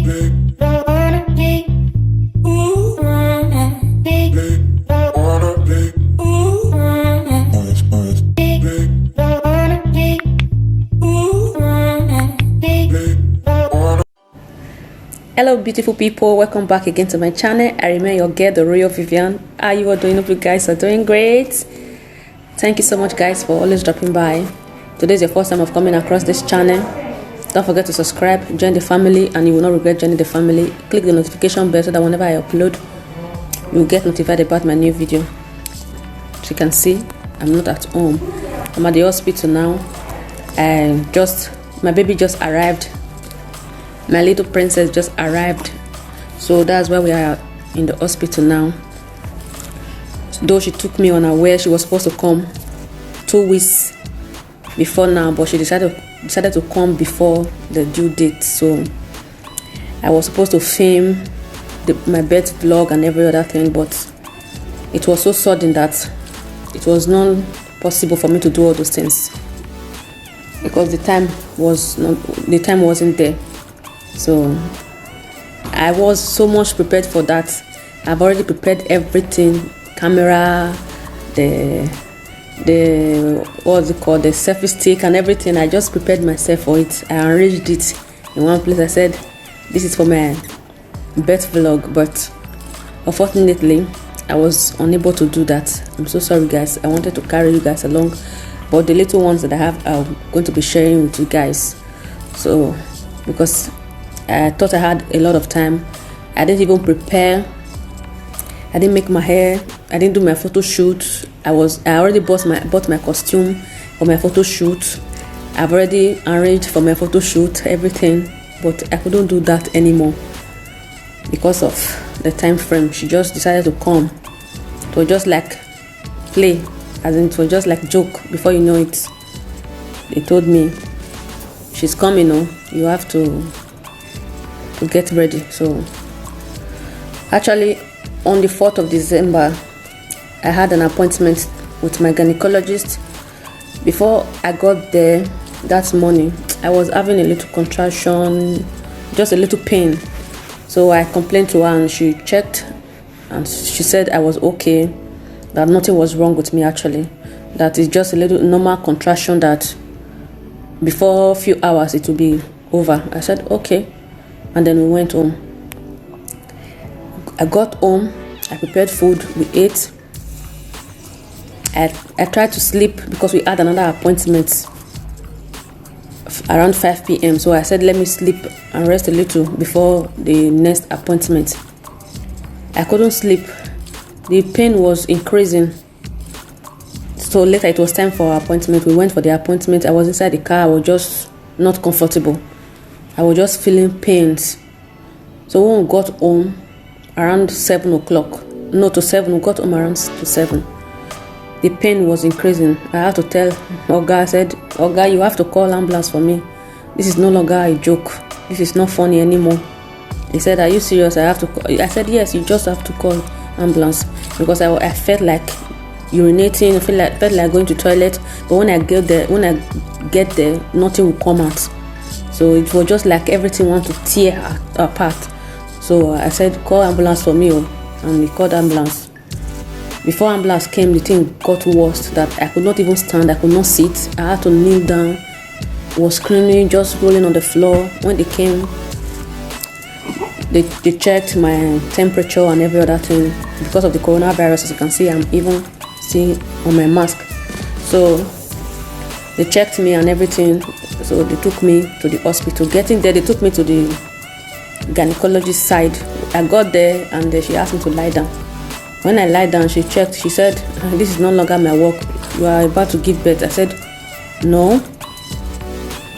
Hello beautiful people, welcome back again to my channel. I remain your girl, the Royal Vivian. How you are doing? Hope you guys are doing great. Thank you so much guys for always dropping by. Today is your first time of coming across this channel. Don't forget to subscribe, join the family, and you will not regret joining the family. Click the notification bell so that whenever I upload, you will get notified about my new video. As you can see, I'm not at home. I'm at the hospital now, and my baby just arrived. My little princess just arrived, so that's why we are in the hospital now. Though she took me unaware, she was supposed to come 2 weeks before now, but she decided to come before the due date. So I was supposed to film my birth vlog and every other thing, but it was so sudden that it was not possible for me to do all those things because the time wasn't there. So I was so much prepared for that. I've already prepared everything, camera, the what's it called, the selfie stick and everything. I just prepared myself for it. I arranged it in one place. I said this is for my birth vlog, but unfortunately I was unable to do that. I'm so sorry guys. I wanted to carry you guys along, but the little ones that I have I'm going to be sharing with you guys. So because I thought I had a lot of time, I didn't even prepare. I didn't make my hair. I didn't do my photo shoot. I already bought my costume for my photo shoot. I've already arranged for my photo shoot, everything, but I couldn't do that anymore because of the time frame. She just decided to come. It was just like play, as in it was just like joke. Before you know it, they told me she's coming. You have to get ready. So actually on the 4th of December I had an appointment with my gynecologist. Before I got there that morning, I was having a little contraction, just a little pain. So I complained to her and she checked and she said I was okay, that nothing was wrong with me actually, that it's just a little normal contraction, that before a few hours it will be over. I said okay, and then we went home. I got home, I prepared food, we ate. I tried to sleep because we had another appointment around 5 p.m. So I said let me sleep and rest a little before the next appointment. I couldn't sleep. The pain was increasing. So later it was time for our appointment. We went for the appointment. I was inside the car. I was just not comfortable. I was just feeling pains. So when we got home around 7 o'clock, no to 7, we got home around to 7. The pain was increasing. I had to tell Oga, I said, Oga, you have to call ambulance for me. This is no longer a joke. This is not funny anymore. He said, are you serious? I have to call. I said, yes, you just have to call ambulance, because I felt like urinating, I felt like going to toilet, but when I get there, nothing will come out. So it was just like everything wanted to tear apart. So I said, call ambulance for me, and he called ambulance. Before ambulance came, the thing got worse, that I could not even stand, I could not sit. I had to kneel down, was screaming, just rolling on the floor. When they came, they checked my temperature and every other thing. Because of the coronavirus, as you can see, I'm even seeing on my mask. So they checked me and everything. So they took me to the hospital. Getting there, they took me to the gynecologist side. I got there and she asked me to lie down. When I lied down, she checked. She said, this is no longer my work. You are about to give birth. I said, no,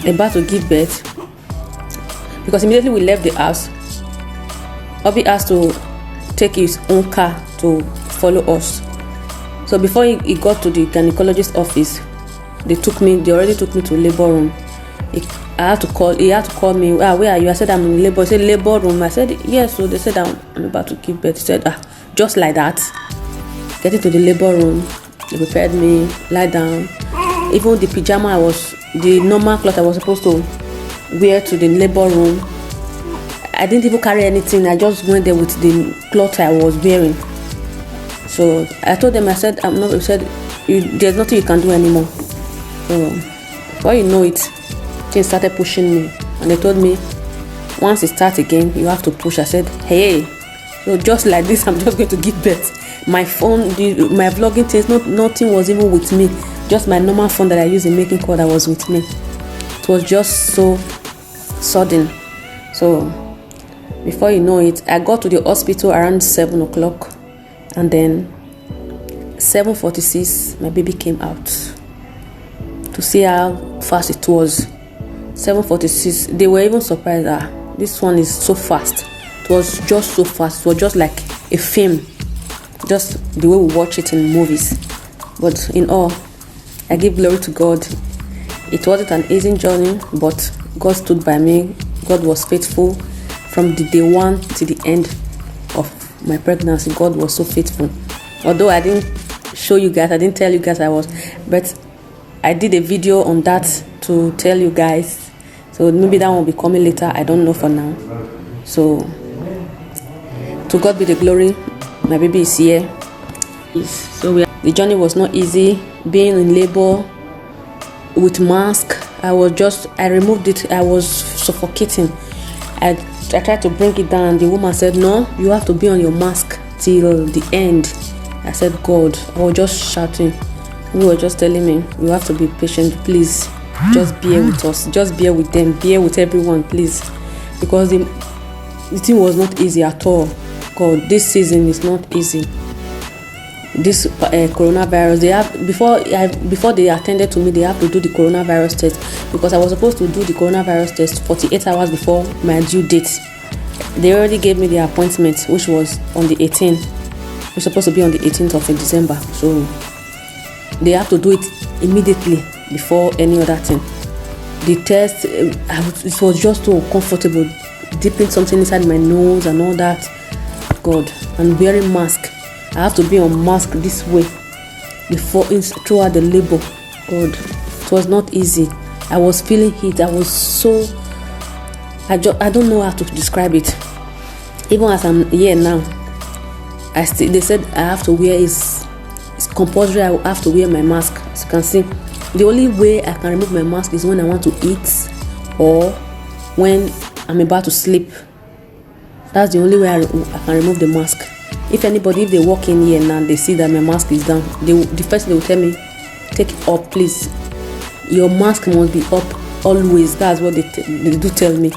about to give birth. Because immediately we left the house, Obi asked to take his own car to follow us. So before he got to the gynecologist office, they already took me to labor room. He had to call me. Where are you? I said, I'm in labor. He said, labor room. I said, yes. So they said, I'm about to give birth. He said, just like that. Getting to the labor room, they prepared me, lie down. Even the pajama the normal cloth I was supposed to wear to the labor room, I didn't even carry anything. I just went there with the cloth I was wearing. So I told them, I said, I'm not. I said, there's nothing you can do anymore. So before you know it, things started pushing me, and they told me, once it starts again, you have to push. I said, hey, so just like this, I'm just going to give birth. My phone, my vlogging things, nothing was even with me. Just my normal phone that I use in making call that was with me. It was just so sudden. So before you know it, I got to the hospital around 7 o'clock, and then 7:46 my baby came out. To see how fast it was, 7:46, they were even surprised that this one is so fast. It was just so fast. It was just like a film, just the way we watch it in movies. But in all, I give glory to God. It wasn't an easy journey, but God stood by me. God was faithful from the day one to the end of my pregnancy. God was so faithful. Although I didn't show you guys, I didn't tell you guys I was, but I did a video on that to tell you guys. So maybe that one will be coming later. I don't know for now. So to God be the glory. My baby is here. So the journey was not easy. Being in labor with mask, I removed it. I was suffocating. I tried to bring it down. The woman said, no, you have to be on your mask till the end. I said, God. I was just shouting. He was just telling me, you have to be patient, please. Just bear with us. Just bear with them. Bear with everyone, please. Because the thing was not easy at all. God, this season is not easy. This coronavirus, they have before they attended to me, they have to do the coronavirus test, because I was supposed to do the coronavirus test 48 hours before my due date. They already gave me the appointment, which was on the 18th. It's supposed to be on the 18th of December. So they have to do it immediately before any other thing. The test, it was just so uncomfortable, dipping something inside my nose and all that. God, and wearing mask. I have to be on mask this way throughout the labor. God, it was not easy. I was feeling heat. I was so, I don't know how to describe it. Even as I'm here now, they said I have to wear it's compulsory. I have to wear my mask. As you can see, the only way I can remove my mask is when I want to eat or when I'm about to sleep. That's the only way I can remove the mask. If they walk in here now and they see that my mask is down, the first thing they will tell me, take it up, please. Your mask must be up always. That's what they do tell me.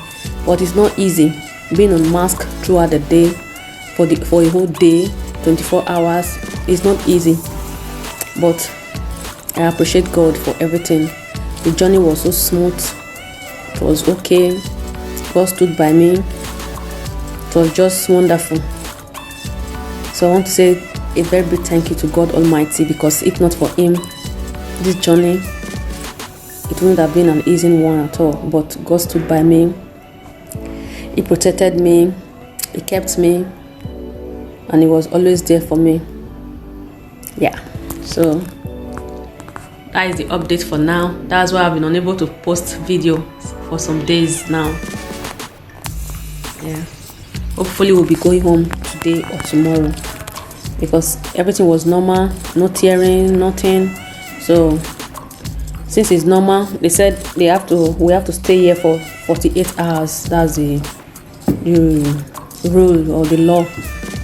But it's not easy being on mask throughout the day for a whole day, 24 hours. It's not easy. But I appreciate God for everything. The journey was so smooth. It was okay. God stood by me. It was just wonderful. So I want to say a very big thank you to God Almighty, because if not for Him, this journey, it wouldn't have been an easy one at all. But God stood by me. He protected me. He kept me. And He was always there for me. Yeah. So that is the update for now. That's why I've been unable to post video for some days now. Yeah. Hopefully we'll be going home today or tomorrow, because everything was normal, no tearing, nothing. So since it's normal, they said we have to stay here for 48 hours. That's the rule or the law.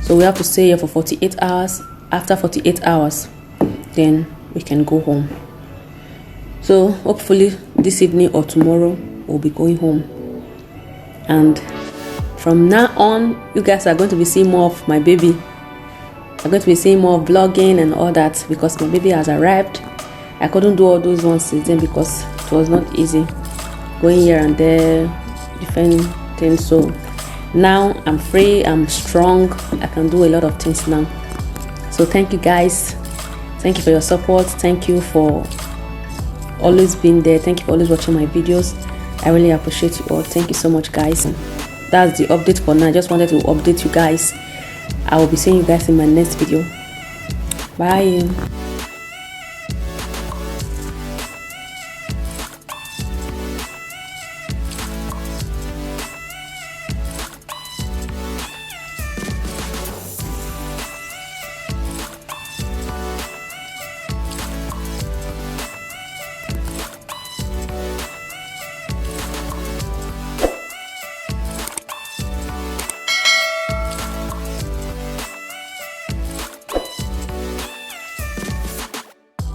So we have to stay here for 48 hours. After 48 hours, then we can go home. So hopefully this evening or tomorrow we'll be going home. And from now on, you guys are going to be seeing more of my baby. I'm going to be seeing more vlogging and all that, because my baby has arrived. I couldn't do all those ones since then because it was not easy going here and there, different things. So now I'm free, I'm strong, I can do a lot of things now. So thank you guys. Thank you for your support. Thank you for always being there. Thank you for always watching my videos. I really appreciate you all. Thank you so much, guys. That's the update for now. I just wanted to update you guys. I will be seeing you guys in my next video. Bye.